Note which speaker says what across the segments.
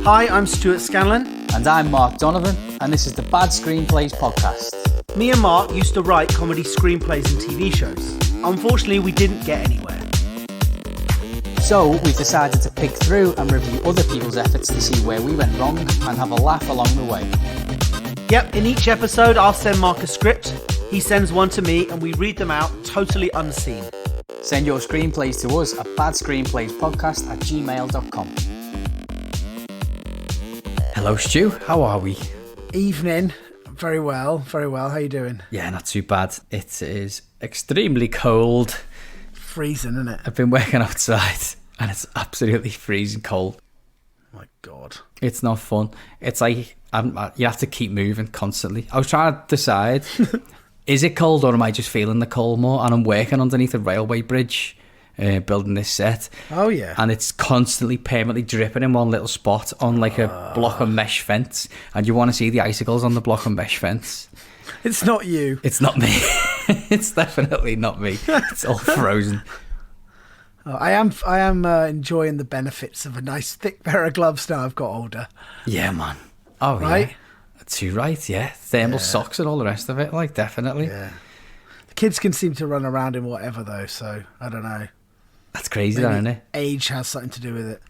Speaker 1: Hi, I'm Stewart Scanlon.
Speaker 2: And I'm Mark Donovan, and this is the Bad Screenplays podcast.
Speaker 1: Me and Mark used to write comedy screenplays and TV shows. Unfortunately, we didn't get anywhere.
Speaker 2: So we've decided to pick through and review other people's efforts to see where we went wrong and have a laugh along the way.
Speaker 1: Yep, in each episode, I'll send Mark a script. He sends one to me, and we read them out totally unseen.
Speaker 2: Send your screenplays to us at badscreenplayspodcast@gmail.com. Hello, Stu. How are we?
Speaker 1: Evening. Very well, very well. How you doing?
Speaker 2: Yeah, not too bad. It is extremely cold.
Speaker 1: Freezing, isn't it?
Speaker 2: I've been working outside and it's absolutely freezing cold.
Speaker 1: My God.
Speaker 2: It's not fun. It's like you have to keep moving constantly. I was trying to decide, is it cold or am I just feeling the cold more? And I'm working underneath a railway bridge, building this set.
Speaker 1: Oh, yeah.
Speaker 2: And it's constantly permanently dripping in one little spot on like a block of mesh fence. And you want to see the icicles on the block of mesh fence.
Speaker 1: It's not you.
Speaker 2: It's not me. It's definitely not me. It's all frozen.
Speaker 1: I am enjoying the benefits of a nice thick pair of gloves now I've got older.
Speaker 2: Yeah, man. Oh,
Speaker 1: right?
Speaker 2: Yeah. Too right, yeah. Thermal socks and all the rest of it, like, definitely.
Speaker 1: Yeah. The kids can seem to run around in whatever, though, so I don't know.
Speaker 2: That's crazy, though, isn't it?
Speaker 1: Age has something to do with it.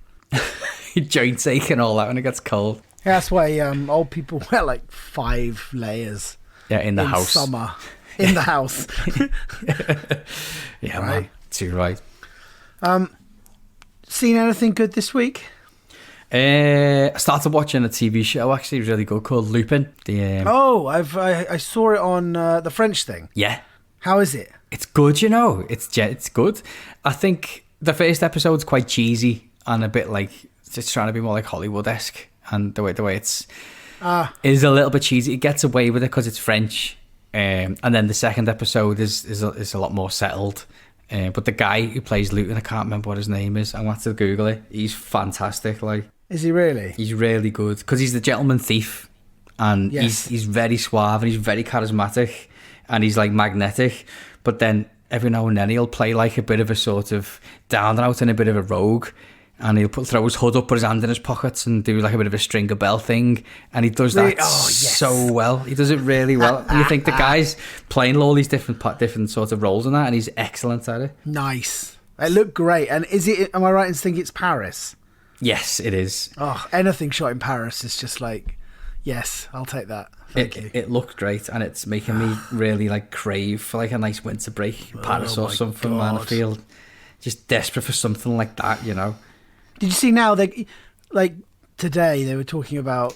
Speaker 2: Your joints ache and all that when it gets cold.
Speaker 1: Yeah, that's why old people wear like 5 layers.
Speaker 2: Yeah, in the house.
Speaker 1: Summer. In the house.
Speaker 2: Yeah, right. Man. Too right.
Speaker 1: Seen anything good this week?
Speaker 2: I started watching a TV show, actually, really good, called Lupin.
Speaker 1: I saw it on the French thing.
Speaker 2: Yeah.
Speaker 1: How is it?
Speaker 2: It's good, you know. It's good. I think the first episode's quite cheesy and a bit like just trying to be more like Hollywood-esque, and the way it's is a little bit cheesy. It gets away with it because it's French, and then the second episode is a lot more settled. But the guy who plays Luton, I can't remember what his name is. I want to Google it. He's fantastic. Like,
Speaker 1: is he really?
Speaker 2: He's really good because he's the gentleman thief, and
Speaker 1: yes.
Speaker 2: he's very suave and he's very charismatic, and he's like magnetic. But then every now and then he'll play like a bit of a sort of down and out and a bit of a rogue. And he'll throw his hood up, put his hand in his pockets and do like a bit of a stringer bell thing. And he does that so well. He does it really well. And you think the guy's playing all these different sorts of roles in that, and he's excellent at it.
Speaker 1: Nice. It looked great. And is it? Am I right in thinking it's Paris?
Speaker 2: Yes, it is.
Speaker 1: Oh, anything shot in Paris is just like, yes, I'll take that. Thank you.
Speaker 2: It looked great, and it's making me really like crave for like a nice winter break in Paris or something. God. Man, I feel just desperate for something like that, you know.
Speaker 1: Did you see now like today they were talking about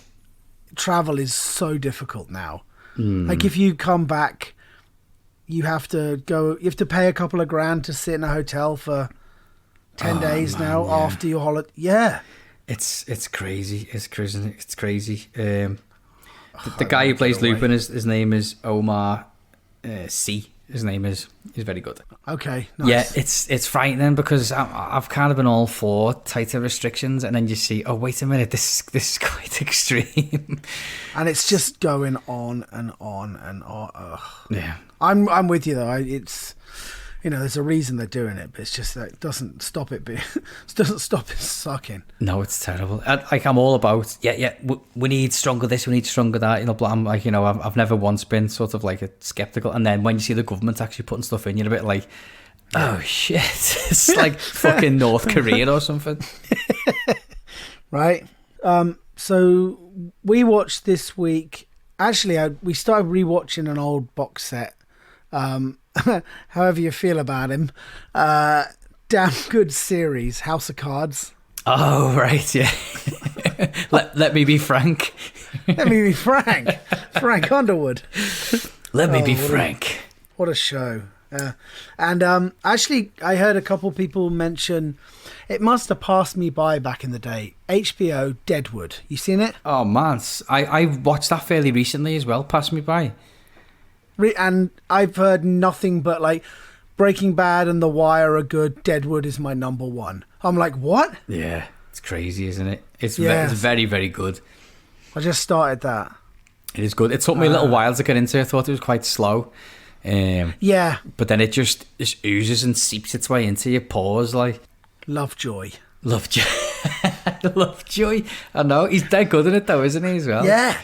Speaker 1: travel is so difficult now. Like if you come back, you have to pay a couple of grand to sit in a hotel for 10 days now after your holiday. Yeah.
Speaker 2: It's crazy. It's crazy. The guy who plays Lupin, his name is Omar C. His name is. He's very good.
Speaker 1: Okay, nice.
Speaker 2: Yeah, it's frightening because I've kind of been all for tighter restrictions, and then you see, oh wait a minute, this is quite extreme,
Speaker 1: and it's just going on and on and on. Ugh.
Speaker 2: Yeah,
Speaker 1: I'm with you though. It's, you know, there's a reason they're doing it, but it's just that it doesn't stop it. It doesn't stop it sucking.
Speaker 2: No, it's terrible. I'm all about we need stronger this, we need stronger that. You know, I'm like, you know, I've never once been sort of like a skeptical, and then when you see the government actually putting stuff in, you're a bit like, oh shit, it's like fucking North Korea or something. Right.
Speaker 1: So we watched this week. Actually, we started rewatching an old box set. However you feel about him, damn good series, House of Cards.
Speaker 2: Oh right, yeah. let me be Frank.
Speaker 1: Let me be Frank. Frank Underwood.
Speaker 2: Let me be Frank.
Speaker 1: What a show. And actually, I heard a couple people mention it must have passed me by back in the day. HBO Deadwood. You seen it?
Speaker 2: Oh man, I watched that fairly recently as well. Passed me by.
Speaker 1: And I've heard nothing but like Breaking Bad and The Wire are good. Deadwood is my number one. I'm like, what?
Speaker 2: Yeah, it's crazy, isn't it? It's very, very good.
Speaker 1: I just started that.
Speaker 2: It is good. It took me a little while to get into it. I thought it was quite slow.
Speaker 1: Yeah.
Speaker 2: But then it just oozes and seeps its way into your pores like.
Speaker 1: Lovejoy.
Speaker 2: Lovejoy. Lovejoy. I know. He's dead good in it, though, isn't he, as well?
Speaker 1: Yeah.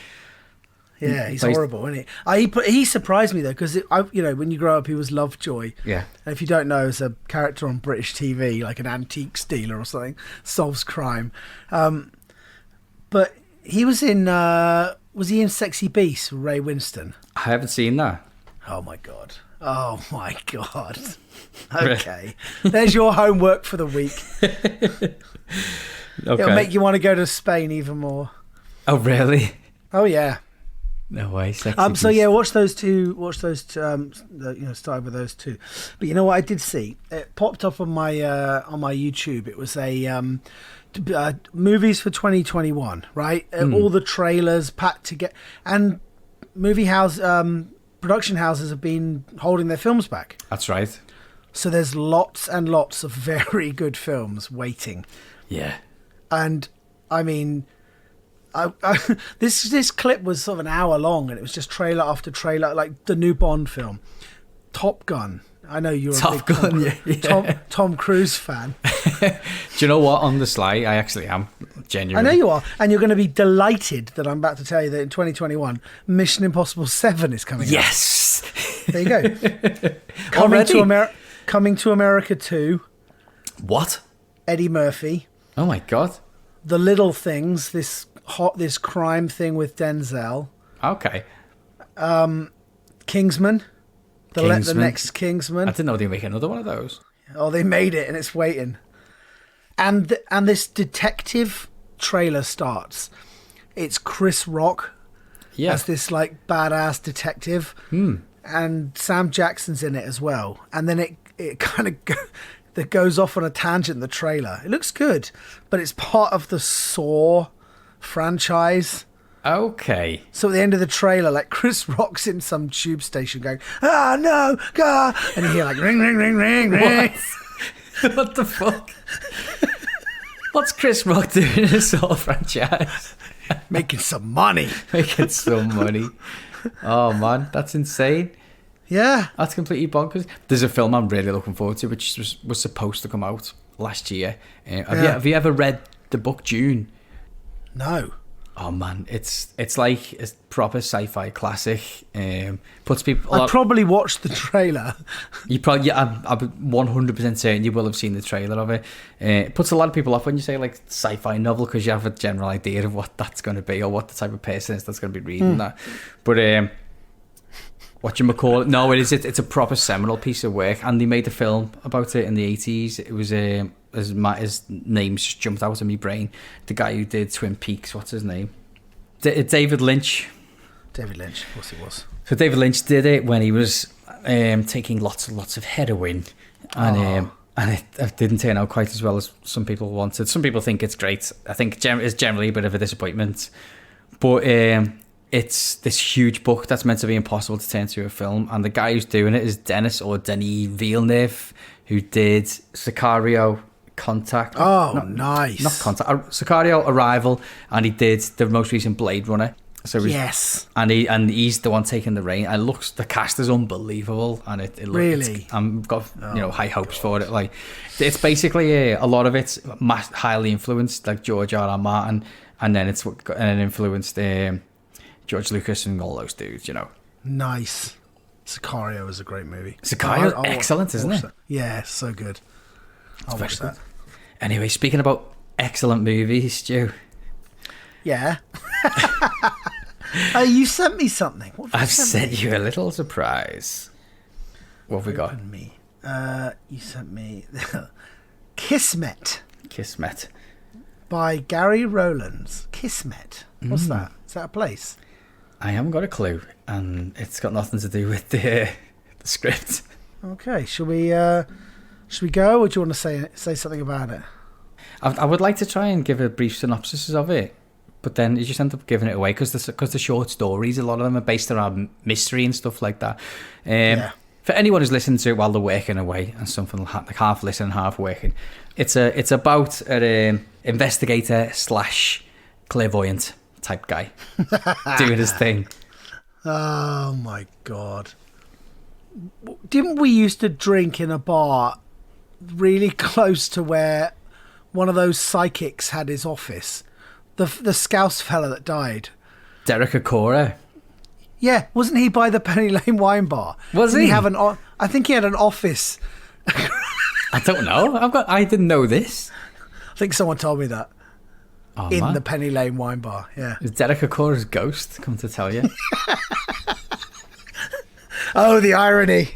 Speaker 1: Yeah, he's horrible, isn't he? He surprised me, though, because, when you grow up, he was Lovejoy.
Speaker 2: Yeah.
Speaker 1: And if you don't know, it's a character on British TV, like an antique dealer or something, solves crime. But he was in, was he in Sexy Beast with Ray Winston?
Speaker 2: I haven't seen that.
Speaker 1: Oh, my God. Okay. There's your homework for the week.
Speaker 2: Okay.
Speaker 1: It'll make you want to go to Spain even more.
Speaker 2: Oh, really?
Speaker 1: Oh, yeah.
Speaker 2: No way.
Speaker 1: So yeah, watch those two. Start with those two. But you know what I did see? It popped up on my YouTube. It was a movies for 2021, right? All the trailers packed together, and production houses have been holding their films back.
Speaker 2: That's right.
Speaker 1: So there's lots and lots of very good films waiting.
Speaker 2: Yeah.
Speaker 1: And I mean, this clip was sort of an hour long, and it was just trailer after trailer, like the new Bond film, Top Gun. I know you're a big Tom Cruise fan.
Speaker 2: Do you know what? On the sly, I actually am, genuinely.
Speaker 1: I know you are, and you're going to be delighted that I'm about to tell you that in 2021, Mission Impossible 7 is coming out.
Speaker 2: Yes!
Speaker 1: There you go. Coming to America 2.
Speaker 2: What? Eddie
Speaker 1: Murphy.
Speaker 2: Oh my God.
Speaker 1: The Little Things, this crime thing with Denzel.
Speaker 2: Okay.
Speaker 1: Kingsman. The next Kingsman.
Speaker 2: I didn't know they make another one of those.
Speaker 1: Oh, they made it, and it's waiting. And this detective trailer starts. It's Chris Rock as this like badass detective, and Sam Jackson's in it as well. And then it kind of goes off on a tangent. The trailer, it looks good, but it's part of the Saw franchise.
Speaker 2: Okay.
Speaker 1: So at the end of the trailer, like Chris Rock's in some tube station going, "Ah no, God," and you hear like ring, ring, ring, ring, ring.
Speaker 2: What the fuck? What's Chris Rock doing in a Saw franchise?
Speaker 1: Making some money.
Speaker 2: Making some money. Oh man, that's insane.
Speaker 1: Yeah.
Speaker 2: That's completely bonkers. There's a film I'm really looking forward to, which was supposed to come out last year. Have you ever read the book Dune?
Speaker 1: No.
Speaker 2: Oh man, it's like a proper sci-fi classic. Puts people.
Speaker 1: I probably watched the trailer.
Speaker 2: You probably, I'm 100% certain you will have seen the trailer of it. It puts a lot of people off when you say like sci-fi novel, because you have a general idea of what that's going to be or what the type of person is that's going to be reading that. But whatchamacallit? No, it is. It's a proper seminal piece of work, and they made a film about it in the 80s. It was his name's just jumped out of my brain. The guy who did Twin Peaks, what's his name? David Lynch.
Speaker 1: David Lynch, of course it was.
Speaker 2: So David Lynch did it when he was taking lots and lots of heroin, and it didn't turn out quite as well as some people wanted. Some people think it's great. I think it's generally a bit of a disappointment, but it's this huge book that's meant to be impossible to turn into a film, and the guy who's doing it is Denis Villeneuve, who did Sicario, Contact.
Speaker 1: Oh, nice.
Speaker 2: Not Contact. Sicario, Arrival, and he did the most recent Blade Runner. So
Speaker 1: yes.
Speaker 2: And he's the one taking the reign. And the cast is unbelievable, and it looks.
Speaker 1: Really?
Speaker 2: I've got high hopes for it. Like, it's basically a lot of it's highly influenced, like George R.R. Martin, and then it influenced George Lucas and all those dudes.
Speaker 1: Nice. Sicario is a great movie.
Speaker 2: Sicario, excellent, isn't it?
Speaker 1: That. Yeah, so good. I'll watch that.
Speaker 2: Anyway, speaking about excellent movies, Stu.
Speaker 1: Yeah. You sent me something.
Speaker 2: I've sent you a little surprise. What have we got?
Speaker 1: You sent me Kismet.
Speaker 2: Kismet.
Speaker 1: By Gary Rowlands. Kismet. What's that? Is that a place?
Speaker 2: I haven't got a clue, and it's got nothing to do with the script.
Speaker 1: Okay, should we go, or do you want to say something about it?
Speaker 2: I would like to try and give a brief synopsis of it, but then you just end up giving it away because the short stories, a lot of them are based around mystery and stuff like that. For anyone who's listening to it while they're working away and something like half listening, half working, it's about an investigator / clairvoyant type guy doing his thing.
Speaker 1: Oh my God. Didn't we used to drink in a bar really close to where one of those psychics had his office. The Scouse fella that died.
Speaker 2: Derek Acora.
Speaker 1: Yeah, wasn't he by the Penny Lane wine bar?
Speaker 2: Was he?
Speaker 1: I think he had an office.
Speaker 2: I don't know. I didn't know this.
Speaker 1: I think someone told me that.
Speaker 2: Oh,
Speaker 1: in
Speaker 2: man.
Speaker 1: the Penny Lane wine bar, yeah.
Speaker 2: Is Derek Acora's ghost come to tell you?
Speaker 1: Oh, the irony.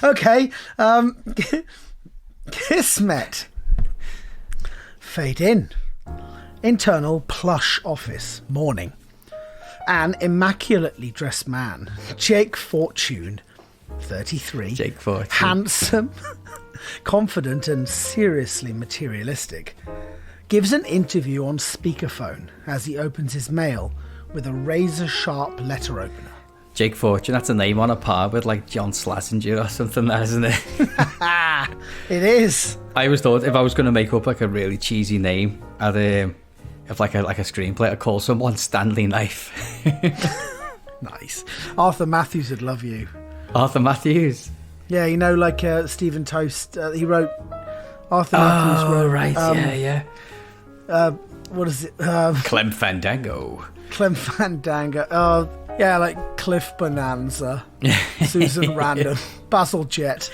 Speaker 1: Okay. Kismet. Fade in. Internal plush office. Morning. An immaculately dressed man, Jake Fortune, 33.
Speaker 2: Jake Fortune.
Speaker 1: Handsome, confident and seriously materialistic, gives an interview on speakerphone as he opens his mail with a razor-sharp letter opener.
Speaker 2: Jake Fortune, that's a name on a par with like John Schlesinger or something, that isn't it?
Speaker 1: It is.
Speaker 2: I always thought if I was going to make up like a really cheesy name, if like a screenplay, I'd call someone Stanley Knife.
Speaker 1: Nice. Arthur Matthews would love you.
Speaker 2: Arthur Matthews?
Speaker 1: Yeah, you know, like Stephen Toast, he wrote... Arthur Matthews wrote...
Speaker 2: Oh, right, yeah.
Speaker 1: What is it?
Speaker 2: Clem Fandango.
Speaker 1: Clem Fandango. Oh, yeah, like Cliff Bonanza. Susan Random. Basil Jet.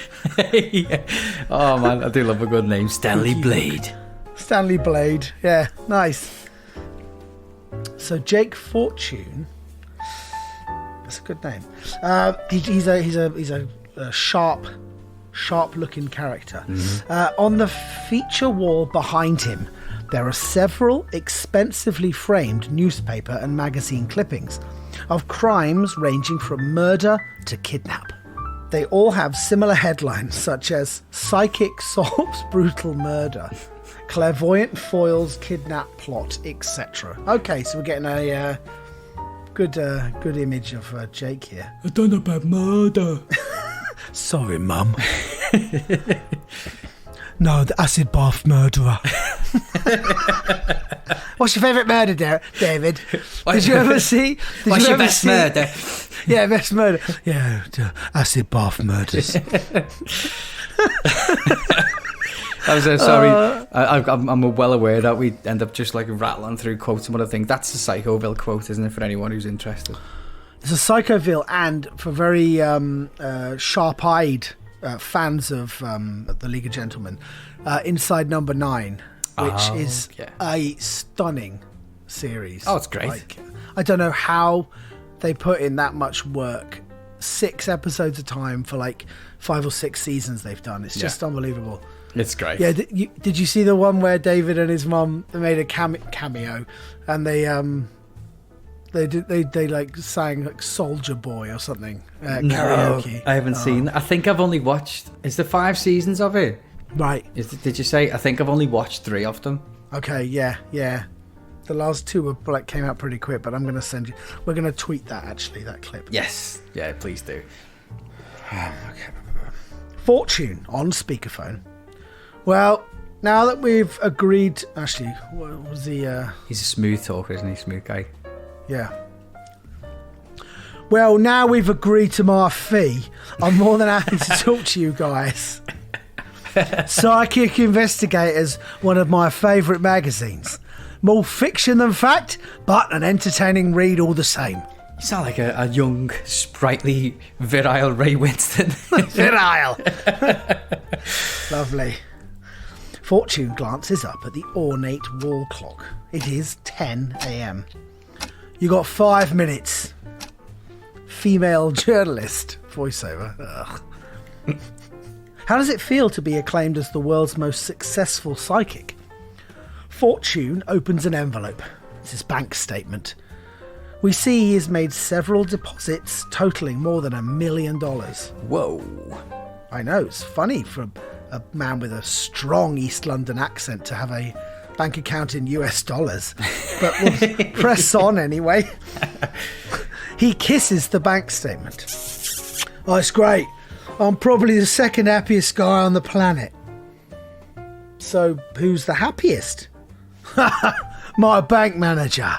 Speaker 2: Yeah. Oh, man, I do love a good name. Stanley Blade.
Speaker 1: Stanley Blade. Yeah, nice. So Jake Fortune... That's a good name. He's a sharp-looking character. Mm-hmm. On the feature wall behind him, there are several expensively framed newspaper and magazine clippings of crimes ranging from murder to kidnap. They all have similar headlines such as "Psychic solves brutal murder," "Clairvoyant foils kidnap plot," etc. Okay, so we're getting a good image of Jake here.
Speaker 2: I done a bad murder.
Speaker 1: Sorry, Mum. No, the acid bath murderer. What's your favourite murder, David? Did you ever see...
Speaker 2: What's your best murder?
Speaker 1: Yeah, best murder. Yeah, acid bath murders.
Speaker 2: Sorry. I'm well aware that we end up just like rattling through quotes and what I think. That's the Psychoville quote, isn't it, for anyone who's interested?
Speaker 1: It's a Psychoville, and for very sharp-eyed fans of the League of Gentlemen, Inside Number 9, which is a stunning series.
Speaker 2: Oh, it's great.
Speaker 1: Like, I don't know how they put in that much work. 6 episodes a time for like 5 or 6 seasons they've done. It's just unbelievable.
Speaker 2: It's great.
Speaker 1: Yeah, did you see the one where David and his mum made a cameo, and they like sang like Soldier Boy or something karaoke?
Speaker 2: I haven't seen. I think I've only watched. Is there 5 seasons of it?
Speaker 1: Right.
Speaker 2: Did you say? I think I've only watched 3 of them.
Speaker 1: Okay. Yeah. The last 2 were like came out pretty quick, but I'm gonna send you. We're gonna tweet that actually. That clip.
Speaker 2: Yes. Yeah. Please do.
Speaker 1: Okay. Fortune on speakerphone. Well, now that we've agreed... Actually, what was the...
Speaker 2: He's a smooth talker, isn't he? Smooth guy.
Speaker 1: Yeah. Well, now we've agreed to my fee, I'm more than happy to talk to you guys. Psychic Investigator's one of my favourite magazines. More fiction than fact, but an entertaining read all the same.
Speaker 2: You sound like a young, sprightly, virile Ray Winston.
Speaker 1: Virile! Lovely. Fortune glances up at the ornate wall clock. It is 10 a.m. You got 5 minutes. Female journalist. Voiceover. Ugh. How does it feel to be acclaimed as the world's most successful psychic? Fortune opens an envelope. It's his bank statement. We see he has made several deposits totaling more than $1 million.
Speaker 2: Whoa.
Speaker 1: I know, it's funny for a man with a strong East London accent to have a bank account in US dollars. But we'll press on anyway. He kisses the bank statement. Oh, it's great. I'm probably the second happiest guy on the planet. So, who's the happiest? My bank manager.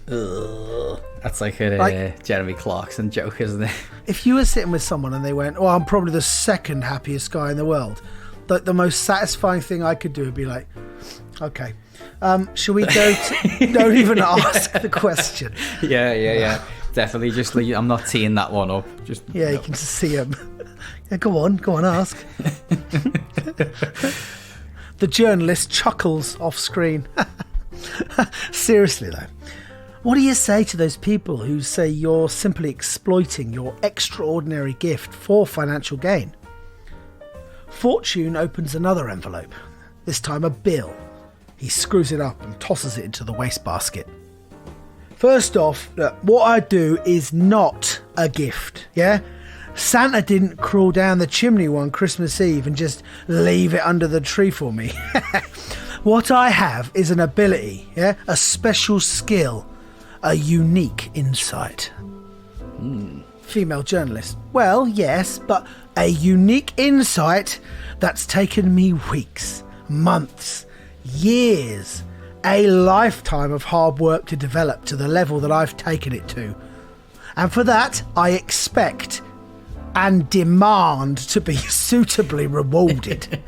Speaker 2: That's like a Jeremy Clarkson joke, isn't it?
Speaker 1: If you were sitting with someone and they went, "Oh, I'm probably the second happiest guy in the world," the most satisfying thing I could do would be like, okay, shall we go to... Don't even ask the question.
Speaker 2: Yeah. Definitely. Just I'm not teeing that one up. Just
Speaker 1: you can just see him. Yeah, go on, ask. The journalist chuckles off screen. Seriously though, what do you say to those people who say you're simply exploiting your extraordinary gift for financial gain? Fortune opens another envelope, this time a bill. He screws it up and tosses it into the wastebasket. First off, look, what I do is not a gift, yeah? Santa didn't crawl down the chimney one Christmas Eve and just leave it under the tree for me. What I have is an ability, yeah? A special skill, a unique insight. Female journalist. Well, yes, but a unique insight that's taken me weeks, months, years, a lifetime of hard work to develop to the level that I've taken it to. And for that, I expect and demand to be suitably rewarded.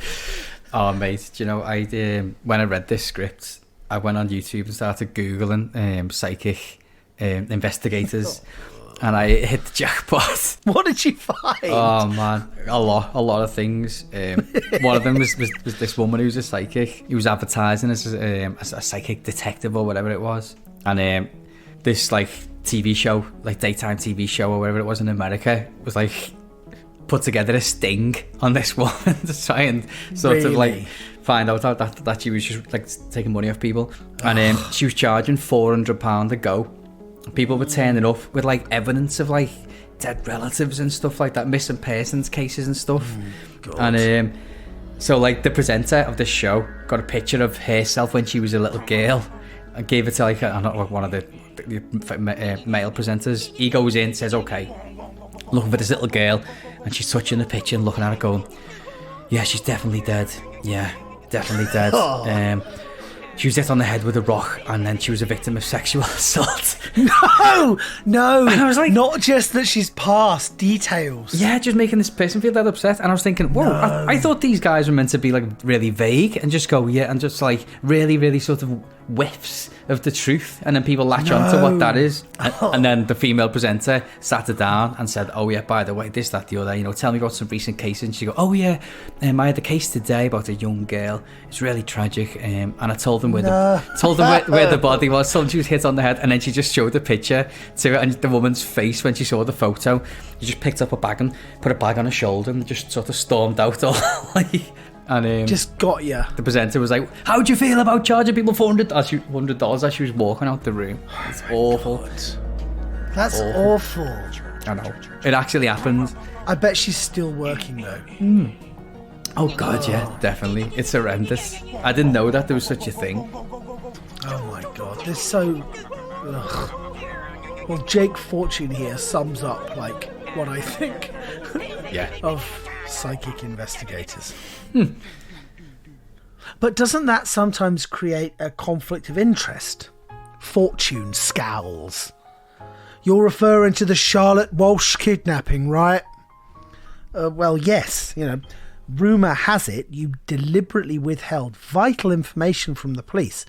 Speaker 2: Oh, mate, do you know, I when I read this script, I went on YouTube and started Googling psychic investigators, and I hit the jackpot.
Speaker 1: What did you find?
Speaker 2: Oh, man, a lot of things. One of them was this woman who's a psychic. He was advertising as a psychic detective or whatever it was. And this, like, TV show, like daytime TV show or whatever it was in America, was, like, put together a sting on this woman to try and sort of like find out that she was just like taking money off people, and she was charging £400 a go. People were turning up with like evidence of like dead relatives and stuff like that, missing persons cases and stuff. And so like the presenter of this show got a picture of herself when she was a little girl and gave it to like one of the male presenters. He goes in, says, okay, looking for this little girl, and she's touching the picture and looking at it going, yeah, she's definitely dead. Yeah, definitely dead. She was hit on the head with a rock, and then she was a victim of sexual assault.
Speaker 1: No!
Speaker 2: And I was like,
Speaker 1: not just that she's passed, details.
Speaker 2: Yeah, just making this person feel that upset. And I was thinking, whoa, no. I thought these guys were meant to be like really vague and just go, yeah, and just like really, really sort of whiffs of the truth, and then people latch on to what that is. And then the female presenter sat her down and said, oh yeah, by the way, this, that, the other, you know, tell me about some recent cases. And she go, oh yeah, I had a case today about a young girl. It's really tragic. And I told them where the body was. Told them she was hit on the head, and then she just showed the picture to it, and the woman's face when she saw the photo. She just picked up a bag and put a bag on her shoulder and just sort of stormed out all like. And
Speaker 1: just got you.
Speaker 2: The presenter was like, how do you feel about charging people $400 as she was walking out the room? It's awful.
Speaker 1: God. That's awful.
Speaker 2: I know. It actually happened.
Speaker 1: I bet she's still working though.
Speaker 2: Oh God, yeah, definitely. It's horrendous. I didn't know that there was such a thing.
Speaker 1: Oh my God, they're so... Ugh. Well, Jake Fortune here sums up like what I think of psychic investigators. But doesn't that sometimes create a conflict of interest? Fortune scowls. You're referring to the Charlotte Walsh kidnapping, right? Well, yes. You know, rumour has it you deliberately withheld vital information from the police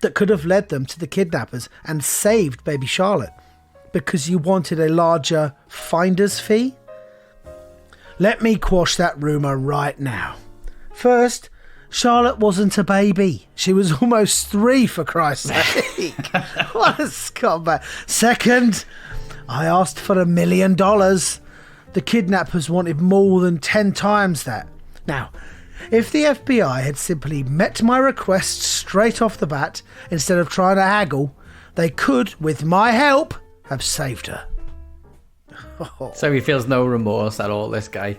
Speaker 1: that could have led them to the kidnappers and saved baby Charlotte because you wanted a larger finder's fee? Let me quash that rumour right now. First, Charlotte wasn't a baby. She was almost 3, for Christ's sake. What a scumbag. Second, I asked for $1 million. The kidnappers wanted more than 10 times that. Now, if the FBI had simply met my request straight off the bat, instead of trying to haggle, they could, with my help, have saved her.
Speaker 2: So he feels no remorse at all, this guy.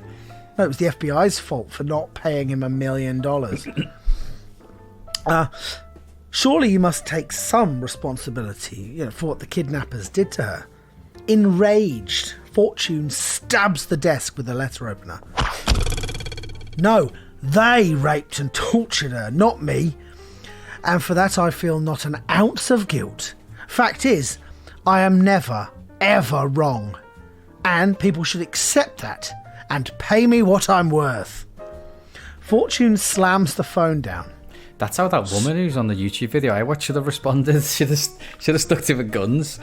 Speaker 1: No, it was the FBI's fault for not paying him $1 million. Surely you must take some responsibility, for what the kidnappers did to her. Enraged, Fortune stabs the desk with a letter opener. No, they raped and tortured her, not me. And for that I feel not an ounce of guilt. Fact is, I am never, ever wrong. And people should accept that and pay me what I'm worth. Fortune slams the phone down.
Speaker 2: That's how that woman who's on the YouTube video I watched should have responded. Should have stuck to the guns.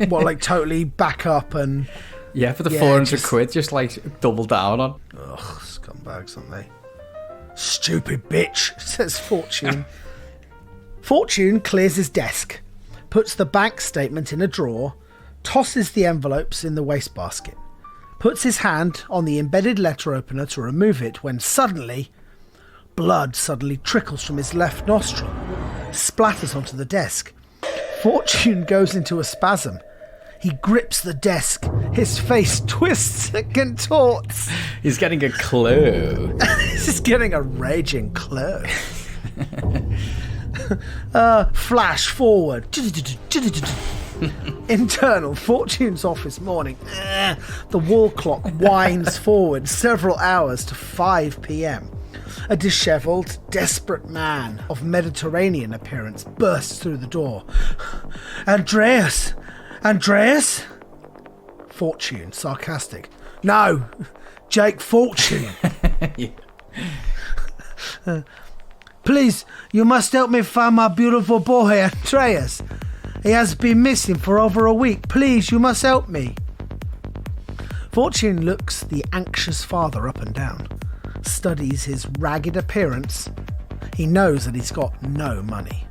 Speaker 1: What, like totally back up and...
Speaker 2: Yeah, for the 400 quid, just like double down on.
Speaker 1: Ugh, scumbags, aren't they? Stupid bitch, says Fortune. Fortune clears his desk, puts the bank statement in a drawer, tosses the envelopes in the wastebasket, puts his hand on the embedded letter opener to remove it when blood suddenly trickles from his left nostril, splatters onto the desk. Fortune goes into a spasm. He grips the desk. His face twists and contorts.
Speaker 2: He's getting a clue.
Speaker 1: He's getting a raging clue. Flash forward. Internal, Fortune's office morning. The wall clock winds forward several hours to 5 p.m. A dishevelled, desperate man of Mediterranean appearance bursts through the door. Andreas! Fortune, sarcastic. No, Jake Fortune. Please, you must help me find my beautiful boy, Andreas. He has been missing for over a week. Please, you must help me. Fortune looks the anxious father up and down, studies his ragged appearance. He knows that he's got no money.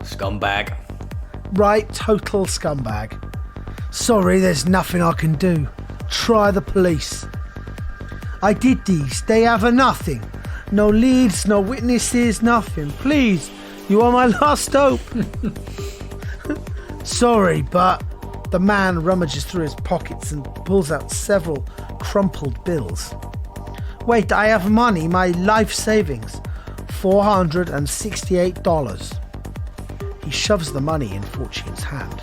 Speaker 2: Scumbag.
Speaker 1: Right, total scumbag. Sorry, there's nothing I can do. Try the police. I did these. They have a nothing. No leads, no witnesses, nothing. Please, you are my last hope. Sorry, but... The man rummages through his pockets and pulls out several crumpled bills. Wait, I have money, my life savings. $468. He shoves the money in Fortune's hand.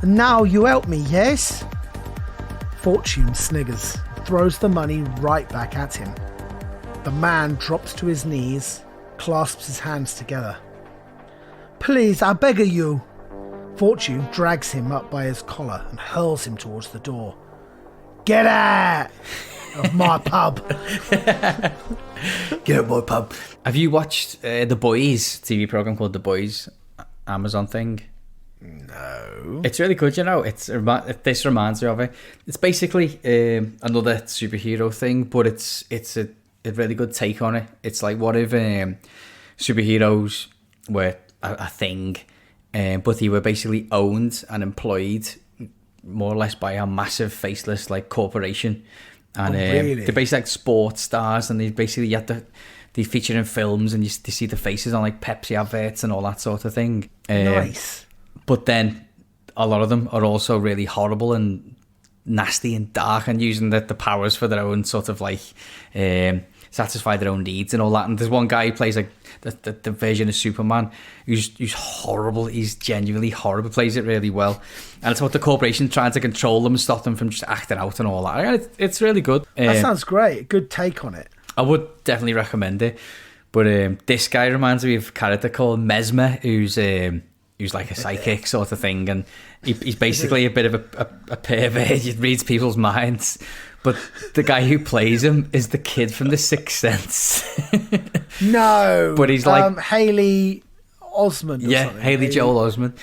Speaker 1: And now you help me, yes? Fortune sniggers, throws the money right back at him. The man drops to his knees, clasps his hands together. Please, I beg of you. Fortune drags him up by his collar and hurls him towards the door. Get out of my pub.
Speaker 2: Get out of my pub. Have you watched The Boys TV program called The Boys? Amazon thing?
Speaker 1: No.
Speaker 2: It's really good, you know. This reminds me of it. It's basically another superhero thing, but it's a really good take on it. It's like, what if superheroes were a thing, but they were basically owned and employed more or less by a massive faceless like corporation, and
Speaker 1: really?
Speaker 2: They're basically like sports stars, and they basically they feature in films, and you see the faces on like Pepsi adverts and all that sort of thing.
Speaker 1: Nice.
Speaker 2: But then a lot of them are also really horrible and nasty and dark, and using the powers for their own sort of like satisfy their own needs and all that. And there's one guy who plays like the version of Superman who's horrible. He's genuinely horrible. Plays it really well, and it's about the corporation trying to control them and stop them from just acting out and all that. And it's really good.
Speaker 1: That sounds great. Good take on it.
Speaker 2: I would definitely recommend it. But this guy reminds me of a character called Mesmer, who's like a psychic sort of thing, and he's basically a bit of a pervert. He reads people's minds. But the guy who plays him is the kid from The Sixth Sense.
Speaker 1: No.
Speaker 2: But he's like...
Speaker 1: Haley Osmond or something.
Speaker 2: Haley Joel Osment.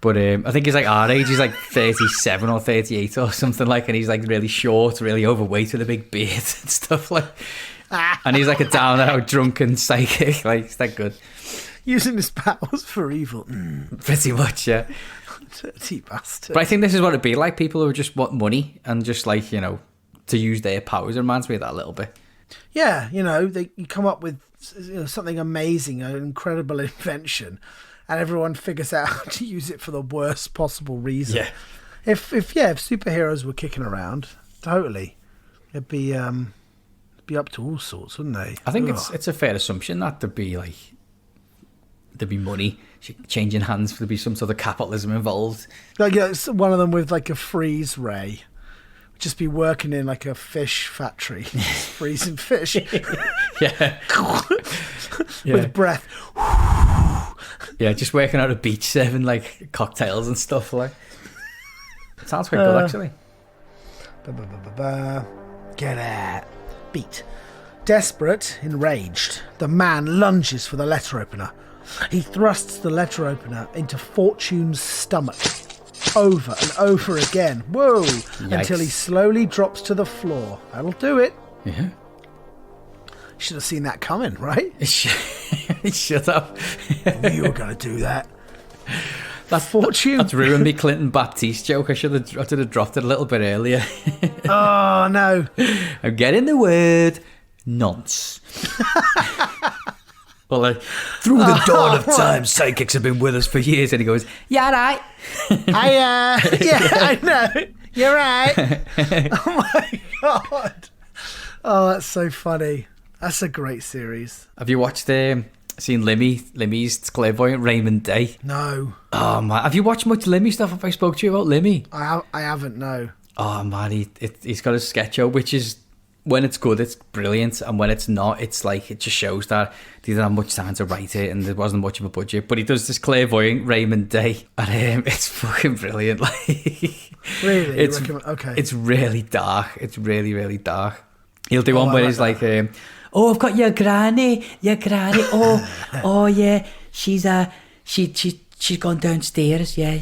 Speaker 2: But I think he's like our age. He's like 37 or 38 or something like, and he's like really short, really overweight with a big beard and stuff like. And he's like a down and out drunken psychic. Like, it's that good.
Speaker 1: Using his powers for evil.
Speaker 2: Pretty much, yeah.
Speaker 1: Dirty bastard.
Speaker 2: But I think this is what it'd be like. People who just want money and just like, you know, to use their powers. It reminds me of that a little bit.
Speaker 1: Yeah, you know, you come up with something amazing, an incredible invention, and everyone figures out how to use it for the worst possible reason.
Speaker 2: Yeah.
Speaker 1: If superheroes were kicking around, totally, it'd be up to all sorts, wouldn't they?
Speaker 2: I think it's a fair assumption that there'd be money changing hands, there'd be some sort of capitalism involved.
Speaker 1: Like one of them with like a freeze ray. Just be working in like a fish factory, freezing fish.
Speaker 2: Yeah.
Speaker 1: With breath.
Speaker 2: Yeah, just working out a beach, serving like cocktails and stuff like. It sounds quite good, actually.
Speaker 1: Get out. Beat. Desperate, enraged, the man lunges for the letter opener. He thrusts the letter opener into Fortune's stomach, over and over again. Whoa! Yikes. Until he slowly drops to the floor. That'll do it.
Speaker 2: Yeah.
Speaker 1: Should have seen that coming, right?
Speaker 2: Shut up.
Speaker 1: You were going to do that. Fortune.
Speaker 2: That's ruined me Clinton Baptiste joke. I should have dropped it a little bit earlier.
Speaker 1: Oh, no.
Speaker 2: I'm getting the word nonce. Well, through the dawn of time, psychics have been with us for years. And he goes, yeah, right.
Speaker 1: Yeah, I know. You're right. Oh, my God. Oh, that's so funny. That's a great series.
Speaker 2: Have you watched seen Limmy's clairvoyant Raymond Day?
Speaker 1: No.
Speaker 2: Oh man, have you watched much Limmy stuff? Have I spoke to you about Limmy?
Speaker 1: I haven't. No.
Speaker 2: Oh man, he's got a sketch show, which is, when it's good, it's brilliant, and when it's not, it's like, it just shows that he didn't have much time to write it, and there wasn't much of a budget. But he does this clairvoyant Raymond Day, and it's fucking brilliant. Like,
Speaker 1: really,
Speaker 2: okay. It's really dark. It's really, really dark. He'll do one where he's like, oh, I've got your granny. Oh yeah, she's gone downstairs. Yeah.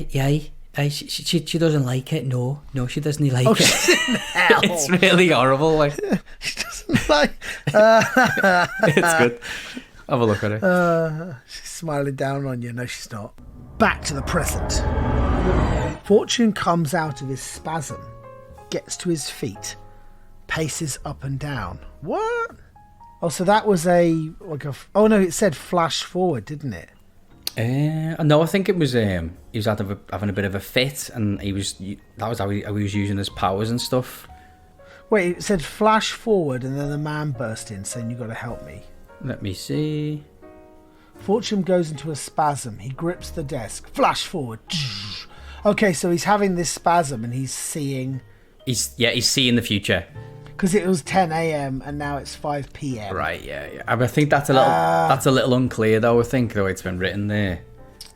Speaker 2: She doesn't like it. No, she doesn't like it. It's really horrible. Like,
Speaker 1: she doesn't like.
Speaker 2: It's good. Have a look at it.
Speaker 1: She's smiling down on you. No, she's not. Back to the present. Fortune comes out of his spasm, gets to his feet, paces up and down. What? Oh, so that was oh no, it said flash forward, didn't it?
Speaker 2: No, I think it was he was having a bit of a fit, and that was how he was using his powers and stuff.
Speaker 1: Wait, it said flash forward, and then the man burst in saying, "You got to help me."
Speaker 2: Let me see.
Speaker 1: Fortune goes into a spasm. He grips the desk. Flash forward. Okay, so he's having this spasm, and he's seeing.
Speaker 2: He's seeing the future.
Speaker 1: Because it was 10 a.m. and now it's 5 p.m.
Speaker 2: Right, yeah. I think that's a little unclear, though. I think the way it's been written there.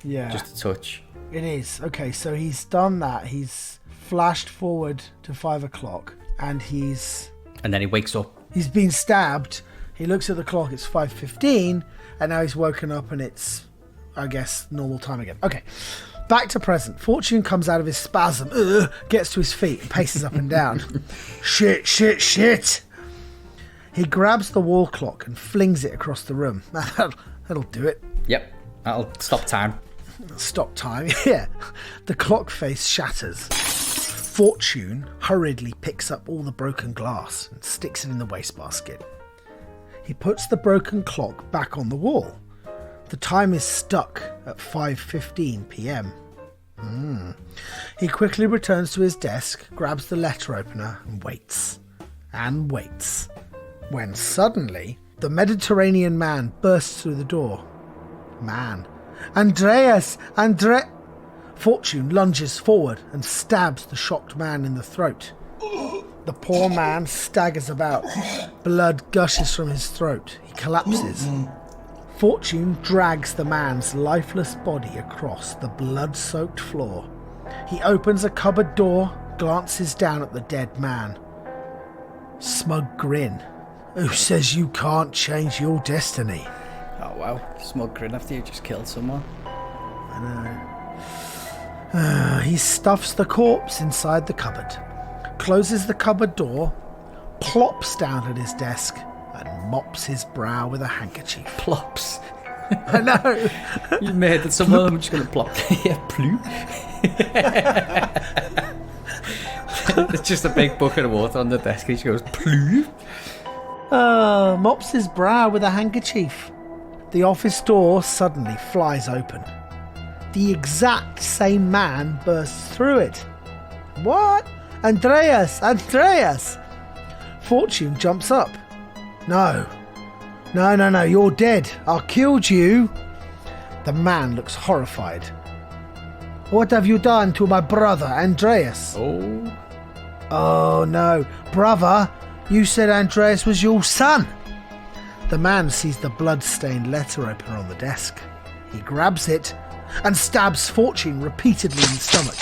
Speaker 1: Yeah.
Speaker 2: Just a touch.
Speaker 1: It is. Okay, so he's done that. He's flashed forward to 5 o'clock, and
Speaker 2: then he wakes up.
Speaker 1: He's been stabbed. He looks at the clock. It's 5:15, and now he's woken up, and it's, I guess, normal time again. Okay. Back to present. Fortune comes out of his spasm, gets to his feet and paces up and down. Shit. He grabs the wall clock and flings it across the room. That'll do it.
Speaker 2: Yep, that'll stop time.
Speaker 1: Stop time, yeah. The clock face shatters. Fortune hurriedly picks up all the broken glass and sticks it in the wastebasket. He puts the broken clock back on the wall. The time is stuck at 5:15 p.m. He quickly returns to his desk, grabs the letter opener, and waits. And waits. When suddenly, the Mediterranean man bursts through the door. Man. Andreas! Fortune lunges forward and stabs the shocked man in the throat. The poor man staggers about. Blood gushes from his throat. He collapses. Fortune drags the man's lifeless body across the blood-soaked floor. He opens a cupboard door, glances down at the dead man. Smug grin. Who says you can't change your destiny?
Speaker 2: Oh wow, smug grin after you just killed someone.
Speaker 1: I know. He stuffs the corpse inside the cupboard, closes the cupboard door, plops down at his desk, and mops his brow with a handkerchief.
Speaker 2: Plops.
Speaker 1: I know.
Speaker 2: You made it someone. I'm just going to plop. Yeah, ploop. It's just a big bucket of water on the desk. And he goes, ploop.
Speaker 1: Mops his brow with a handkerchief. The office door suddenly flies open. The exact same man bursts through it. What? Andreas! Fortune jumps up. No, you're dead. I killed you. The man looks horrified. What have you done to my brother, Andreas? Oh no, brother, you said Andreas was your son. The man sees the blood-stained letter opener on the desk. He grabs it and stabs Fortune repeatedly in the stomach.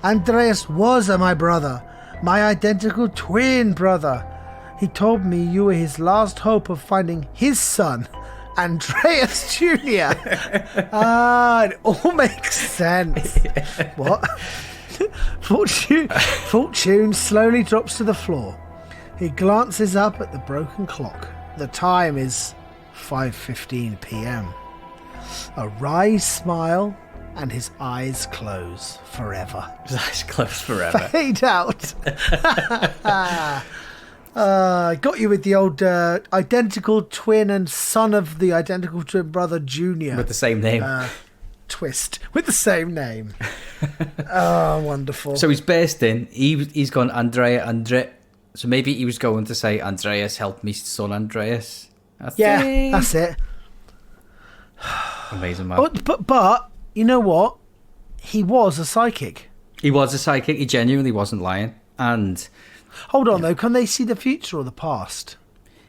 Speaker 1: Andreas was my brother, my identical twin brother. He told me you were his last hope of finding his son, Andreas Jr. It all makes sense. What? Fortune slowly drops to the floor. He glances up at the broken clock. The time is 5:15 p.m. A wry smile and his eyes close forever.
Speaker 2: His eyes close forever.
Speaker 1: Fade out. Got you with the old identical twin and son of the identical twin brother Junior.
Speaker 2: With the same name.
Speaker 1: Twist. With the same name. Oh, wonderful.
Speaker 2: So he's burst in. He's gone, Andre. So maybe he was going to say, Andreas, help me, son Andreas.
Speaker 1: Yeah, that's it.
Speaker 2: Amazing, man.
Speaker 1: But you know what? He was a psychic.
Speaker 2: He was a psychic. He genuinely wasn't lying. And
Speaker 1: hold on, though. Can they see the future or the past?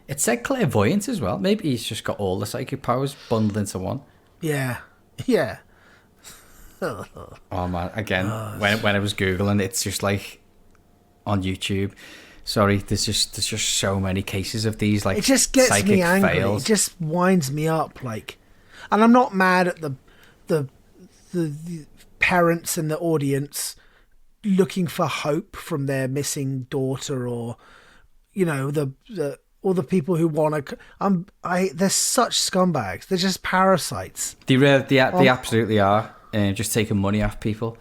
Speaker 2: It said clairvoyance as well. Maybe he's just got all the psychic powers bundled into one.
Speaker 1: Yeah.
Speaker 2: Oh man! Again, when I was googling, it's just like on YouTube. Sorry, there's just so many cases of these like.
Speaker 1: It just gets
Speaker 2: psychic
Speaker 1: me angry.
Speaker 2: fails.
Speaker 1: It just winds me up, like, and I'm not mad at the parents and the audience looking for hope from their missing daughter, or all the people who want to. They're such scumbags. They're just parasites.
Speaker 2: They absolutely are. Just taking money off people.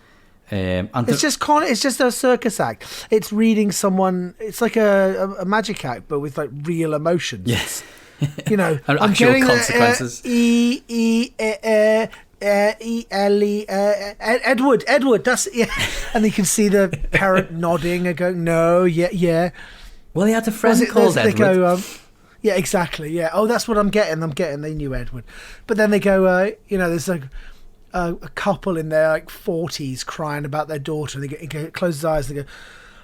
Speaker 2: And
Speaker 1: it's just a circus act. It's reading someone. It's like a magic act, but with like real emotions.
Speaker 2: Yes.
Speaker 1: And
Speaker 2: I'm getting consequences.
Speaker 1: Edward. That's and you can see the parent nodding and going, no, yeah.
Speaker 2: Well, he had a friend called Edward.
Speaker 1: They go, yeah, exactly. Yeah. Oh, that's what I'm getting. They knew Edward, but then they go, there's like a couple in their like 40s crying about their daughter. And they close his eyes. And they go,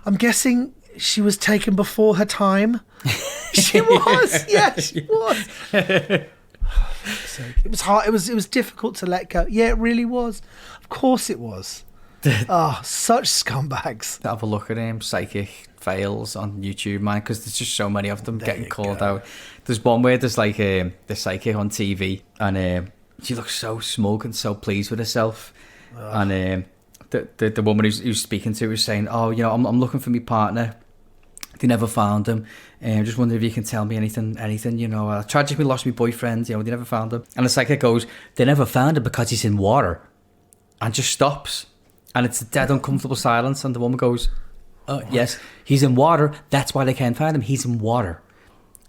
Speaker 1: I'm guessing she was taken before her time. She was. Yeah, she was. It was hard. It was difficult to let go. Yeah, it really was. Of course it was. Such scumbags.
Speaker 2: Have a look at him. Psychic fails on YouTube, man, because there's just so many of them getting called out. There's one where there's like the psychic on TV, and she looks so smug and so pleased with herself. And the woman who's speaking to was saying, I'm looking for my partner. They never found him. I'm just wondering if you can tell me anything. I tragically lost my boyfriend. They never found him. And the psychic goes, they never found him because he's in water. And just stops. And it's a dead uncomfortable silence. And the woman goes, yes, he's in water. That's why they can't find him. He's in water.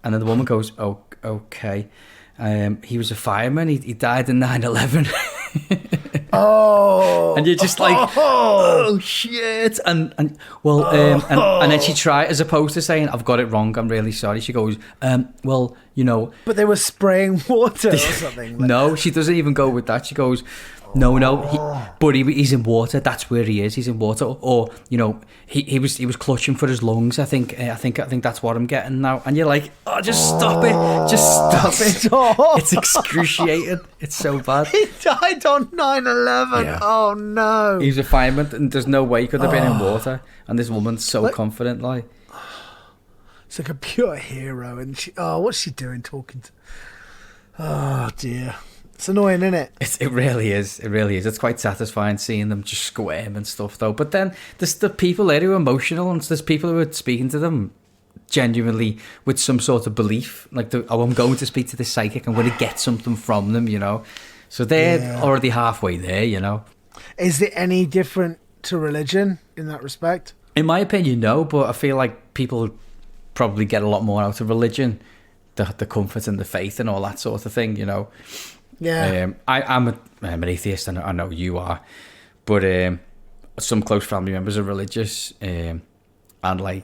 Speaker 2: And then the woman goes, oh, okay. He was a fireman. He died in 9/11. And you're just like, oh shit. And then she tried, as opposed to saying, I've got it wrong, I'm really sorry, she goes, but
Speaker 1: they were spraying water or something.
Speaker 2: No, she doesn't even go with that. She goes, he's in water. That's where he is. He's in water. Or he was clutching for his lungs. I think that's what I'm getting now. And you're like, just stop it. Just stop it. It's excruciating. It's so bad.
Speaker 1: He died on 9/11. Yeah. Oh no.
Speaker 2: He's a fireman, and there's no way he could have been in water. And this woman's so confident, like.
Speaker 1: It's like a pure hero, and what's she doing talking to? Oh dear. It's annoying, isn't it?
Speaker 2: It really is. It really is. It's quite satisfying seeing them just squirm and stuff, though. But then there's the people there who are emotional, and there's people who are speaking to them genuinely with some sort of belief. Like, I'm going to speak to this psychic. I'm going to get something from them, So they're already halfway there,
Speaker 1: Is it any different to religion in that respect?
Speaker 2: In my opinion, no. But I feel like people probably get a lot more out of religion. The comfort and the faith and all that sort of thing,
Speaker 1: Yeah,
Speaker 2: I'm an atheist, and I know you are, but some close family members are religious, and like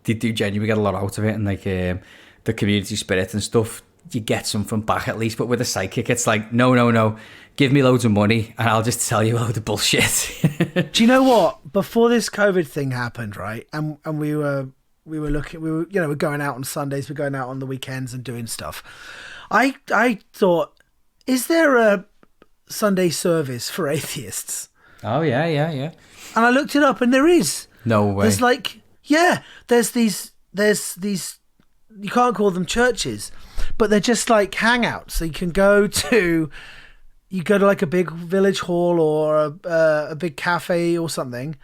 Speaker 2: they do genuinely get a lot out of it, and like the community spirit and stuff, you get something back at least. But with a psychic, it's like no, give me loads of money, and I'll just tell you a load of bullshit.
Speaker 1: Do you know what? Before this COVID thing happened, right, and we were going out on Sundays, we're going out on the weekends and doing stuff. I thought, is there a Sunday service for atheists?
Speaker 2: Oh, yeah.
Speaker 1: And I looked it up, and there is.
Speaker 2: No way.
Speaker 1: There's like, there's these you can't call them churches, but they're just like hangouts. So you can go to like a big village hall or a big cafe or something,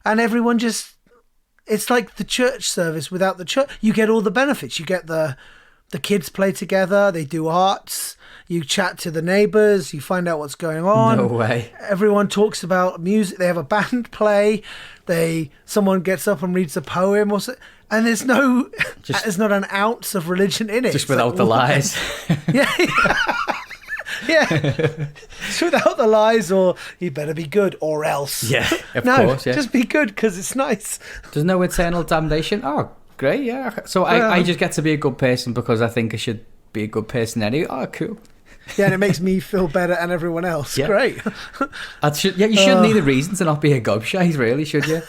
Speaker 1: and everyone just, it's like the church service without the church. You get all the benefits. You get the kids play together, they do arts, you chat to the neighbours, you find out what's going on.
Speaker 2: No way.
Speaker 1: Everyone talks about music, they have a band play, someone gets up and reads a poem or so, and there's not an ounce of religion in it.
Speaker 2: Just without the lies.
Speaker 1: Yeah. Yeah. It's without the lies, or you better be good or else.
Speaker 2: Yeah, of course, yeah.
Speaker 1: Just be good because it's nice.
Speaker 2: There's no eternal damnation. Oh, great, yeah. So I just get to be a good person because I think I should be a good person anyway. Oh, cool.
Speaker 1: Yeah, and it makes me feel better and everyone else. Yeah. Great.
Speaker 2: You shouldn't need a reason to not be a gobshite, really, should you?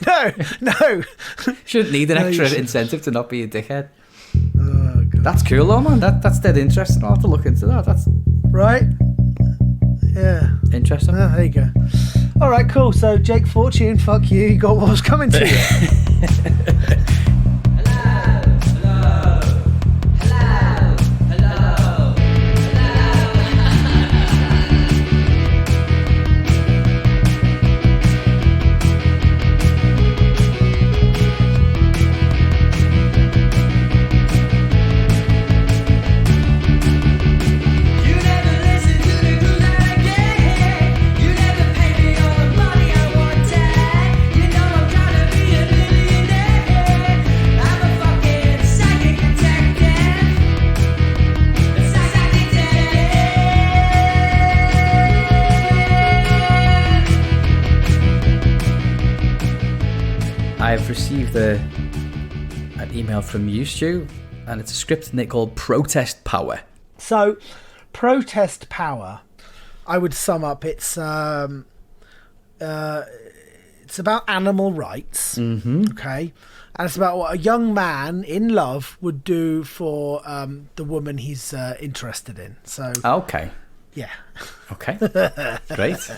Speaker 1: No.
Speaker 2: Shouldn't need an extra incentive to not be a dickhead.
Speaker 1: Oh, God.
Speaker 2: That's cool, though, man. That's dead interesting. I'll have to look into that. That's
Speaker 1: right. Yeah.
Speaker 2: Interesting.
Speaker 1: Oh, there you go. All right, cool. So, Jake Fortune, fuck you. You got what was coming to you.
Speaker 2: I've received an email from you, Stu, and it's a script in it called Protest Power.
Speaker 1: So, Protest Power, I would sum up. It's about animal rights, okay, and it's about what a young man in love would do for the woman he's interested in. So,
Speaker 2: okay,
Speaker 1: yeah,
Speaker 2: okay, great.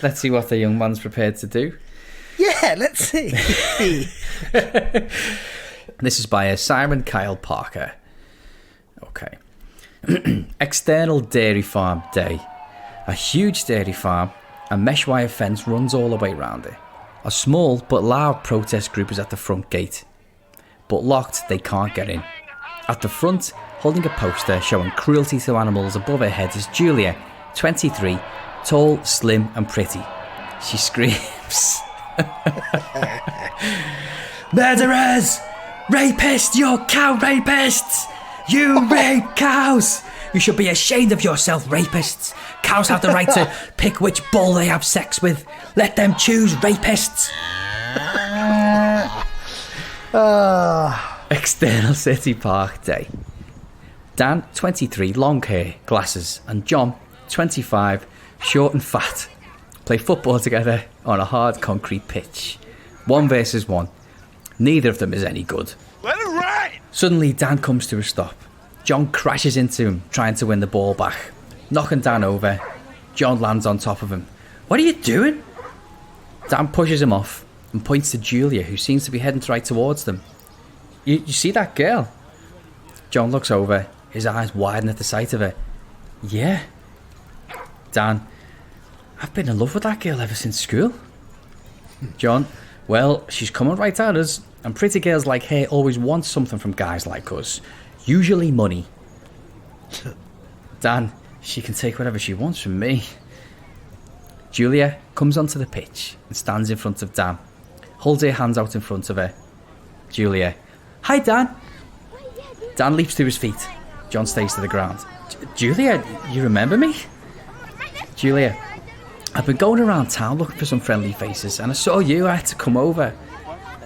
Speaker 2: Let's see what the young man's prepared to do.
Speaker 1: Yeah, let's see.
Speaker 2: This is by Simon Kyle Parker. Okay. External dairy farm day. A huge dairy farm. A mesh wire fence runs all the way around it. A small but loud protest group is at the front gate. But locked, they can't get in. At the front, holding a poster showing cruelty to animals above her head is Julia, 23, tall, slim and pretty. She screams... Murderers! Rapists! You're cow rapists! You rape cows! You should be ashamed of yourself, rapists! Cows have the right to pick which bull they have sex with. Let them choose, rapists! External City Park Day. Dan, 23, long hair, glasses, and John, 25, short and fat, play football together on a hard concrete pitch. 1 versus 1. Neither of them is any good.
Speaker 3: Let it ride!
Speaker 2: Suddenly, Dan comes to a stop. John crashes into him, trying to win the ball back. Knocking Dan over, John lands on top of him. What are you doing? Dan pushes him off and points to Julia, who seems to be heading right towards them. You see that girl? John looks over, his eyes widen at the sight of her. Yeah. Dan, I've been in love with that girl ever since school. John, well, she's coming right at us, and pretty girls like her always want something from guys like us. Usually money. Dan, she can take whatever she wants from me. Julia comes onto the pitch and stands in front of Dan. Holds her hands out in front of her. Julia, hi Dan. Dan leaps to his feet. John stays to the ground. Julia, you remember me? Julia, I've been going around town looking for some friendly faces and I saw you. I had to come over.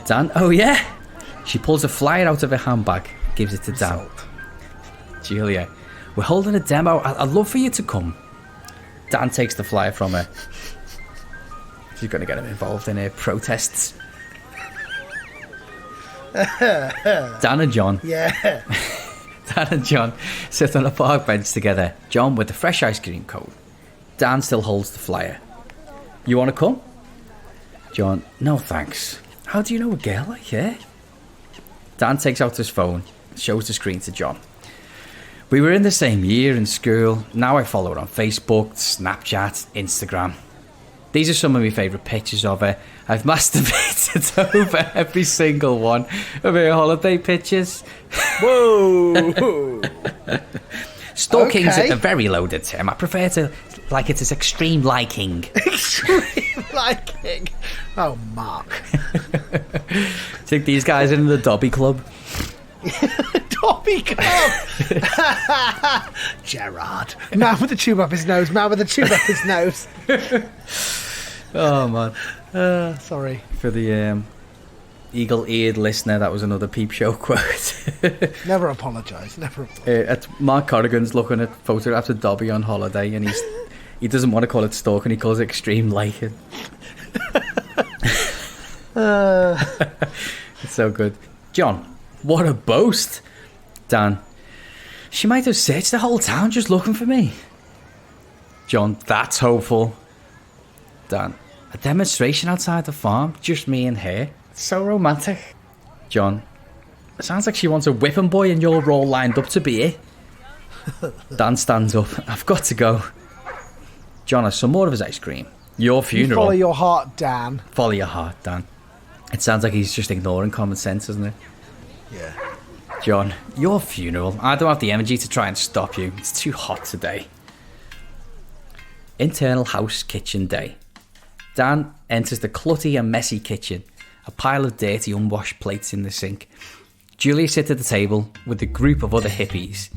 Speaker 2: Dan, oh yeah? She pulls a flyer out of her handbag, gives it to Dan. Julia, we're holding a demo. I'd love for you to come. Dan takes the flyer from her. She's going to get him involved in her protests. Dan and John.
Speaker 1: Yeah.
Speaker 2: Dan and John sit on a park bench together. John with the fresh ice cream cone. Dan still holds the flyer. You want to come? John, no thanks. How do you know a girl like her? Dan takes out his phone, shows the screen to John. We were in the same year in school. Now I follow her on Facebook, Snapchat, Instagram. These are some of my favourite pictures of her. I've masturbated over every single one of her holiday pictures.
Speaker 1: Whoa!
Speaker 2: Stalking's a very loaded term. I prefer to like it as extreme liking.
Speaker 1: Extreme liking. Oh, Mark.
Speaker 2: Think these guys are in the Dobby Club.
Speaker 1: Dobby Club. Gerard. Man with the tube up his nose. Man with the tube up his nose.
Speaker 2: Oh, man.
Speaker 1: Sorry.
Speaker 2: For the eagle-eared listener, that was another Peep Show quote.
Speaker 1: Never apologise. Never apologise.
Speaker 2: Mark Corrigan's looking at photographs of Dobby on holiday, and he doesn't want to call it stalking, he calls it extreme liking. It's so good. John, what a boast. Dan, she might have searched the whole town just looking for me. John, that's hopeful. Dan, a demonstration outside the farm, just me and her. It's so romantic. John, it sounds like she wants a whipping boy and you're all lined up to be it. Dan stands up. I've got to go. John has some more of his ice cream. Your funeral.
Speaker 1: You follow your heart, Dan.
Speaker 2: Follow your heart, Dan. It sounds like he's just ignoring common sense, doesn't it?
Speaker 1: Yeah.
Speaker 2: John, your funeral. I don't have the energy to try and stop you. It's too hot today. Internal house kitchen day. Dan enters the clutty and messy kitchen. A pile of dirty, unwashed plates in the sink. Julia sits at the table with a group of other hippies.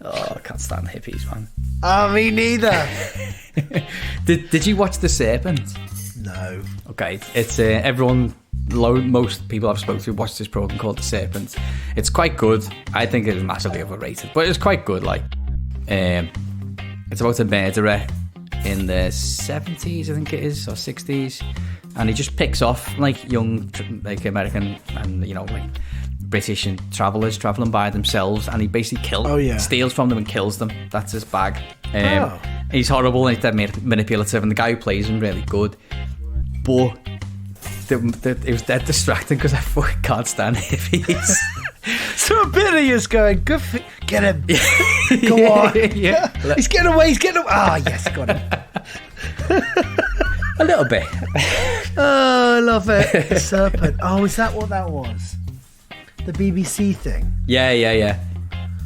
Speaker 2: Oh, I can't stand hippies, man.
Speaker 1: Oh, me neither.
Speaker 2: Did you watch The Serpent?
Speaker 1: No.
Speaker 2: Okay, it's most people I've spoken to watch this program called The Serpent. It's quite good. I think it's massively overrated, but it's quite good. Like, it's about a murderer in the 70s, I think it is, or 60s, and he just picks off like young, like American and like British and travellers travelling by themselves, and he basically steals from them and kills them. That's his bag. He's horrible and he's dead manipulative, and the guy who plays him really good, but it was dead distracting because I fucking can't stand hippies.
Speaker 1: So a bit of you's going, good for, get him. Go on.
Speaker 2: Yeah.
Speaker 1: He's getting away. Ah, yes, got him.
Speaker 2: A little bit.
Speaker 1: Oh, I love it. The Serpent. Oh, is that what that was? The BBC thing?
Speaker 2: Yeah.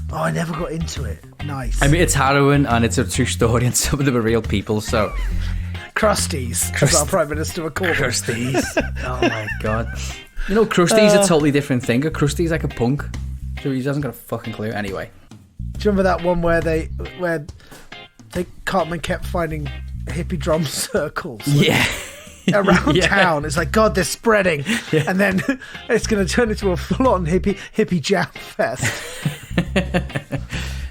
Speaker 1: Oh, I never got into it. Nice.
Speaker 2: I mean, it's harrowing and it's a true story and some of them are real people, so...
Speaker 1: Crusties, as our Prime Minister would call them.
Speaker 2: Crusties. Oh, my God. You know, Krusty's a totally different thing. A Krusty's like a punk, so he hasn't got a fucking clue. Anyway.
Speaker 1: Do you remember that one where Cartman kept finding hippie drum circles?
Speaker 2: Yeah.
Speaker 1: Around town. It's like, God, they're spreading. Yeah. And then it's going to turn into a full-on hippie jam fest.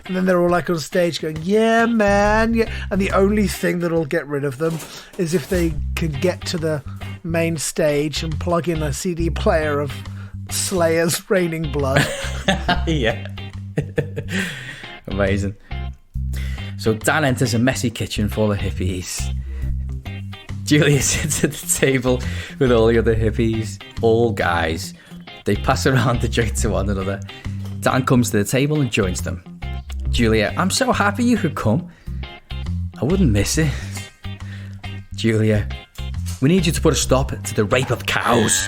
Speaker 1: And then they're all like on stage going, yeah, man. Yeah. And the only thing that'll get rid of them is if they can get to the main stage and plug in a CD player of Slayer's Raining Blood.
Speaker 2: Yeah. Amazing. So Dan enters a messy kitchen full of hippies. Julia sits at the table with all the other hippies, all guys. They pass around the drink to one another. Dan comes to the table and joins them. Julia, I'm so happy you could come. I wouldn't miss it. Julia, we need you to put a stop to the rape of cows.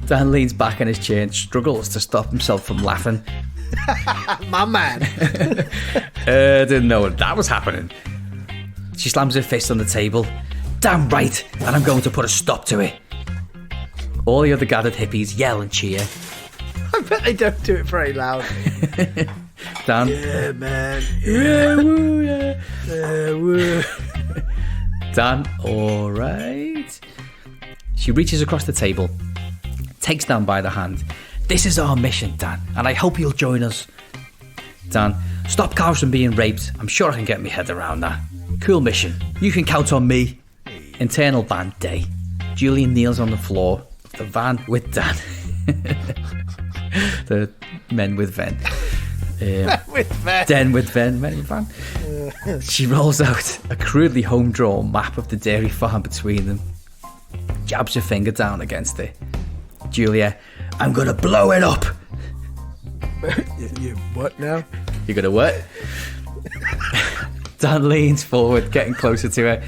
Speaker 2: Dan leans back in his chair and struggles to stop himself from laughing.
Speaker 1: My man.
Speaker 2: Didn't know that was happening. She slams her fist on the table. Damn right, and I'm going to put a stop to it. All the other gathered hippies yell and cheer.
Speaker 1: I bet they don't do it very loudly.
Speaker 2: Dan.
Speaker 1: Yeah, man.
Speaker 2: Yeah, woo, yeah.
Speaker 1: Woo.
Speaker 2: Dan, all right. She reaches across the table, takes Dan by the hand. This is our mission, Dan, and I hope you'll join us. Dan, stop cows from being raped. I'm sure I can get my head around that. Cool mission. You can count on me. Internal band day. Julian kneels on the floor of the van with Dan. The men with Ven.
Speaker 1: With Ven.
Speaker 2: Den with Ven. Men with Van. She rolls out a crudely home-drawn map of the dairy farm between them. Jabs her finger down against it. Julia, I'm gonna blow it up.
Speaker 1: You what now?
Speaker 2: You're gonna what? Dan leans forward, getting closer to her.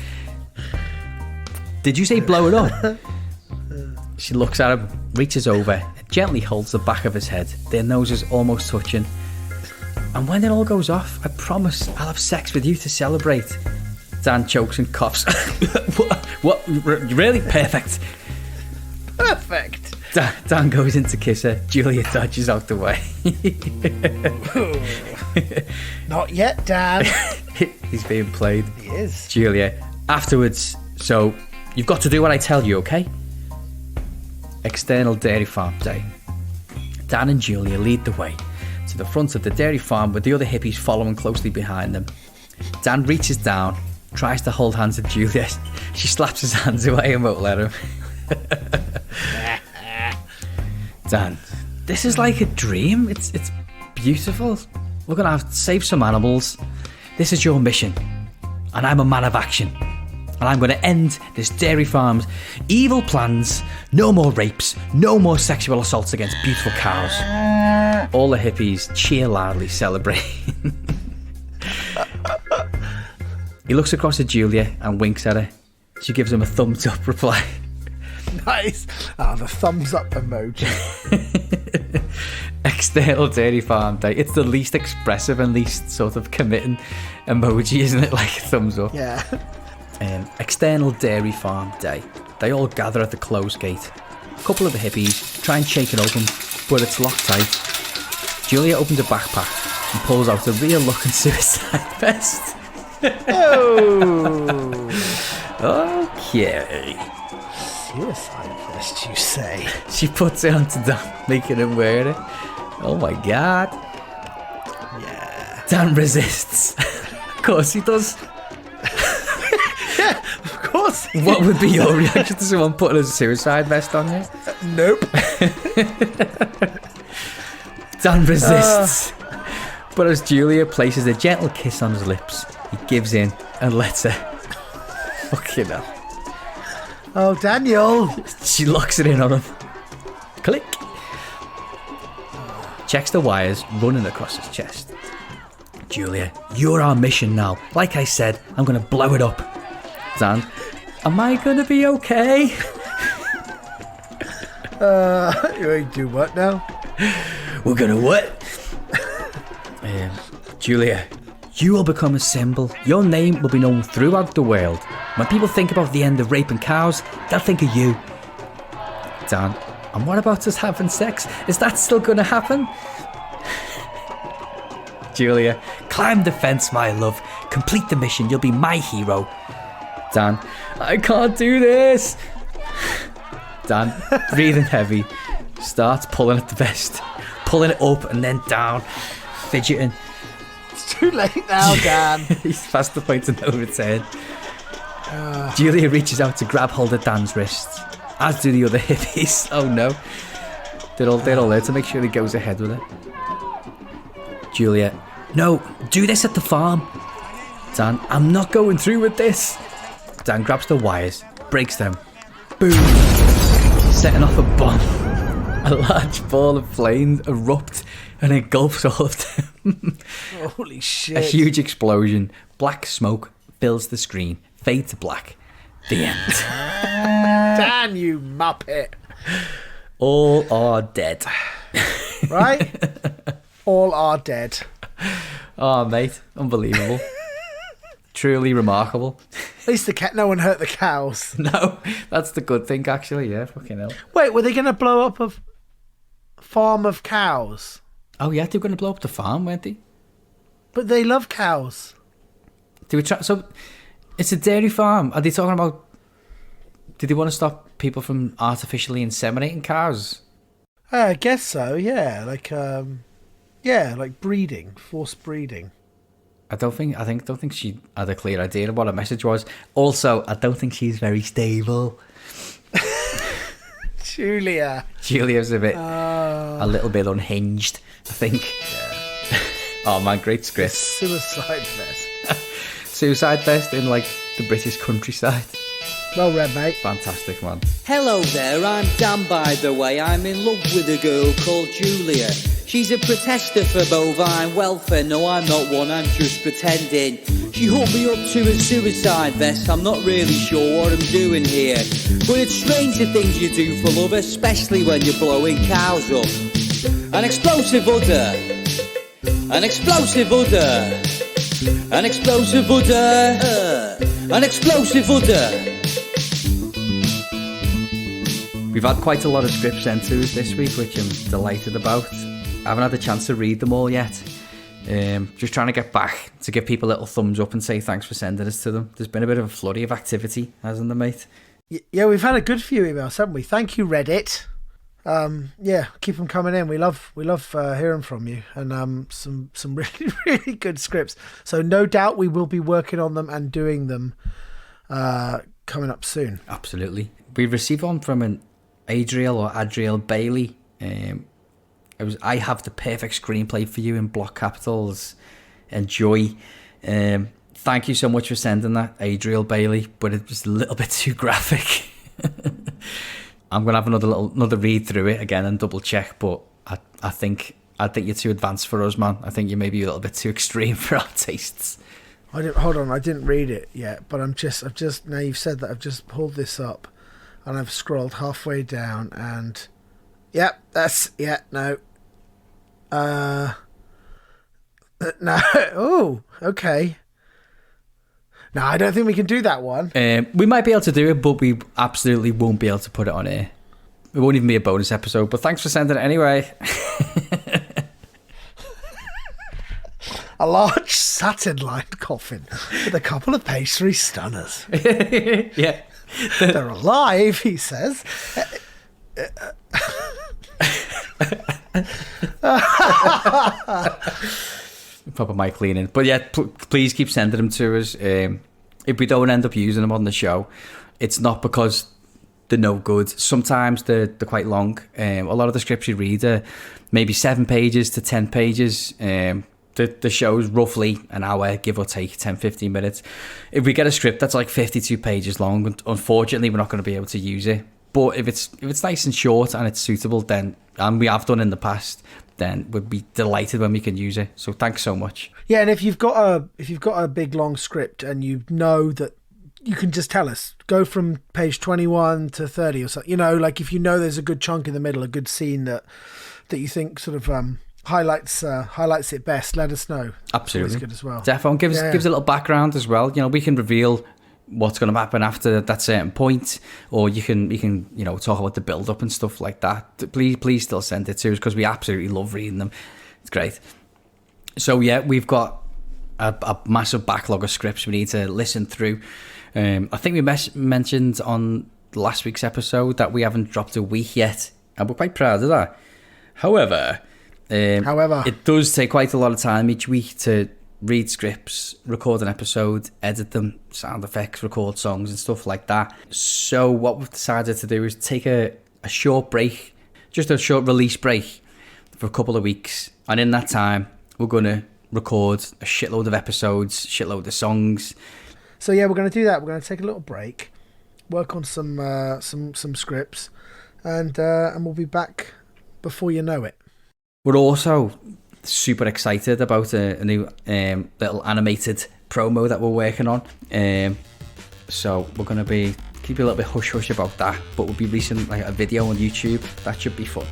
Speaker 2: Did you say blow it up? She looks at him, reaches over, gently holds the back of his head. Their noses almost touching. And when it all goes off, I promise I'll have sex with you to celebrate. Dan chokes and coughs. What? Really? Perfect.
Speaker 1: Perfect.
Speaker 2: Dan goes in to kiss her. Julia dodges out the way.
Speaker 1: Not yet, Dan.
Speaker 2: He's being played.
Speaker 1: He is.
Speaker 2: Julia, afterwards, so you've got to do what I tell you, okay? External dairy farm day. Dan and Julia lead the way to the front of the dairy farm with the other hippies following closely behind them. Dan reaches down, tries to hold hands with Julia. She slaps his hands away and won't let him. Dan, this is like a dream. It's beautiful. We're going to have to save some animals. This is your mission. And I'm a man of action. And I'm going to end this dairy farm's evil plans. No more rapes. No more sexual assaults against beautiful cows. All the hippies cheer loudly, celebrating. He looks across at Julia and winks at her. She gives him a thumbs up reply.
Speaker 1: Nice. The thumbs up emoji.
Speaker 2: External dairy farm day. It's the least expressive and least sort of committing emoji, isn't it? Like a thumbs up.
Speaker 1: Yeah.
Speaker 2: External dairy farm day. They all gather at the closed gate. A couple of the hippies try and shake it open, but it's locked tight. Julia opens a backpack and pulls out a real looking suicide vest.
Speaker 1: Oh.
Speaker 2: Okay.
Speaker 1: Suicide vest, you say?
Speaker 2: She puts it onto Dan, making him wear it. Oh my god.
Speaker 1: Yeah.
Speaker 2: Dan resists. Of course he does.
Speaker 1: Yeah, of course.
Speaker 2: What would be your reaction to someone putting a suicide vest on you?
Speaker 1: Nope.
Speaker 2: Dan resists. But as Julia places a gentle kiss on his lips, he gives in and lets her. Fucking hell.
Speaker 1: Oh, Daniel.
Speaker 2: She locks it in on him. Click. Checks the wires running across his chest. Julia, you're our mission now. Like I said, I'm going to blow it up. Dan, am I going to be okay?
Speaker 1: You going to do what now?
Speaker 2: We're going to what? Julia, you will become a symbol. Your name will be known throughout the world. When people think about the end of raping cows, they'll think of you. Dan, and what about us having sex? Is that still going to happen? Julia, climb the fence, my love. Complete the mission. You'll be my hero. Dan, I can't do this. Dan, breathing heavy, starts pulling at the vest, pulling it up and then down, fidgeting.
Speaker 1: It's too late now, Dan.
Speaker 2: He's past the point of no return. Julia reaches out to grab hold of Dan's wrists, as do the other hippies. Oh no. They're all there to make sure he goes ahead with it. Julia, no, do this at the farm. Dan, I'm not going through with this. Dan grabs the wires, breaks them. Boom. Setting off a bomb. A large ball of flames erupt and engulfs all of them.
Speaker 1: Holy shit.
Speaker 2: A huge explosion. Black smoke fills the screen. Fade to black. The end.
Speaker 1: Dan, you muppet.
Speaker 2: All are dead.
Speaker 1: Right? All are dead.
Speaker 2: Oh, mate. Unbelievable. Truly remarkable.
Speaker 1: At least no one hurt the cows.
Speaker 2: No, that's the good thing, actually. Yeah, fucking hell.
Speaker 1: Wait, were they going to blow up a farm of cows?
Speaker 2: Oh, yeah, they were going to blow up the farm, weren't they?
Speaker 1: But they love cows.
Speaker 2: So, it's a dairy farm. Are they talking about... Did they want to stop people from artificially inseminating cows?
Speaker 1: I guess so, yeah. Like breeding, forced breeding.
Speaker 2: I don't think she had a clear idea of what her message was. Also, I don't think she's very stable. Julia's a little bit unhinged, I think. Yeah. Oh man, great script.
Speaker 1: Suicide vest.
Speaker 2: Suicide vest in like the British countryside.
Speaker 1: Well read, mate.
Speaker 2: Fantastic, man.
Speaker 3: Hello there, I'm Dan, by the way. I'm in love with a girl called Julia. She's a protester for bovine welfare. No, I'm not one, I'm just pretending. She hooked me up to a suicide vest. I'm not really sure what I'm doing here, but it's strange the things you do for love, especially when you're blowing cows up. An explosive udder. An explosive udder. An explosive udder. An explosive udder.
Speaker 2: We've had quite a lot of scripts sent to us this week, which I'm delighted about. I haven't had the chance to read them all yet. Just trying to get back to give people a little thumbs up and say thanks for sending us to them. There's been a bit of a flurry of activity, hasn't there, mate? Yeah,
Speaker 1: we've had a good few emails, haven't we? Thank you, Reddit. Yeah, keep them coming in. We love hearing from you, and some really, really good scripts. So no doubt we will be working on them and doing them coming up soon.
Speaker 2: Absolutely. We received one from an Adriel Bailey. It was, I have the perfect screenplay for you in block capitals. Enjoy. Thank you so much for sending that, Adriel Bailey, but it was a little bit too graphic. I'm gonna have another read through it again and double check, but I think you're too advanced for us, man. I think you may be a little bit too extreme for our tastes.
Speaker 1: Hold on, I didn't read it yet, but I've just now you've said that, I've just pulled this up. And I've scrolled halfway down and... no. No. Oh, okay. No, I don't think we can do that one.
Speaker 2: We might be able to do it, but we absolutely won't be able to put it on air. It won't even be a bonus episode, but thanks for sending it anyway.
Speaker 1: A large satin-lined coffin with a couple of pastry stunners.
Speaker 2: Yeah.
Speaker 1: They're alive, he says.
Speaker 2: Proper mic cleaning. But yeah, please keep sending them to us. If we don't end up using them on the show, it's not because they're no good. Sometimes they're quite long. A lot of the scripts you read are maybe 7 pages to 10 pages. The show's roughly an hour, give or take 10-15 minutes. If we get a script that's like 52 pages long, unfortunately we're not going to be able to use it. But if it's nice and short and it's suitable, then, and we have done in the past, then we'd be delighted when we can use it. So thanks so much.
Speaker 1: Yeah, and if you've got a big long script and you know that, you can just tell us, go from page 21 to 30 or something. You know, like if you know there's a good chunk in the middle, a good scene that you think sort of highlights it best, let us know.
Speaker 2: Absolutely.
Speaker 1: It's good as well.
Speaker 2: Definitely gives a little background as well. You know, we can reveal what's going to happen after that certain point, or you can talk about the build up and stuff like that. Please still send it to us, because we absolutely love reading them. It's great. So yeah, we've got a massive backlog of scripts we need to listen through. I think we mentioned on last week's episode that we haven't dropped a week yet, and we're quite proud of that. However, it does take quite a lot of time each week to read scripts, record an episode, edit them, sound effects, record songs and stuff like that. So what we've decided to do is take a short break, just a short release break for a couple of weeks. And in that time, we're going to record a shitload of episodes, shitload of songs.
Speaker 1: So yeah, we're going to do that. We're going to take a little break, work on some scripts, and we'll be back before you know it.
Speaker 2: We're also super excited about a new little animated promo that we're working on. So we're going to keep a little bit hush-hush about that, but we'll be releasing like a video on YouTube. That should be fun.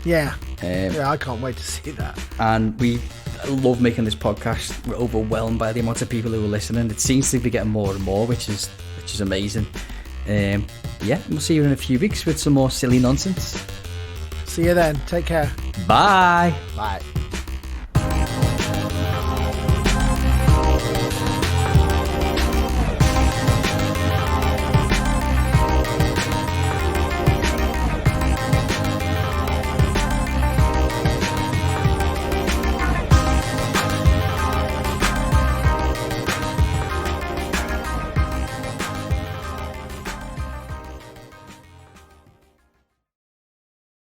Speaker 1: Yeah. I can't wait to see that.
Speaker 2: And we love making this podcast. We're overwhelmed by the amount of people who are listening. It seems to be getting more and more, which is amazing. Yeah, we'll see you in a few weeks with some more silly nonsense.
Speaker 1: See you then. Take care.
Speaker 2: Bye.
Speaker 1: Bye.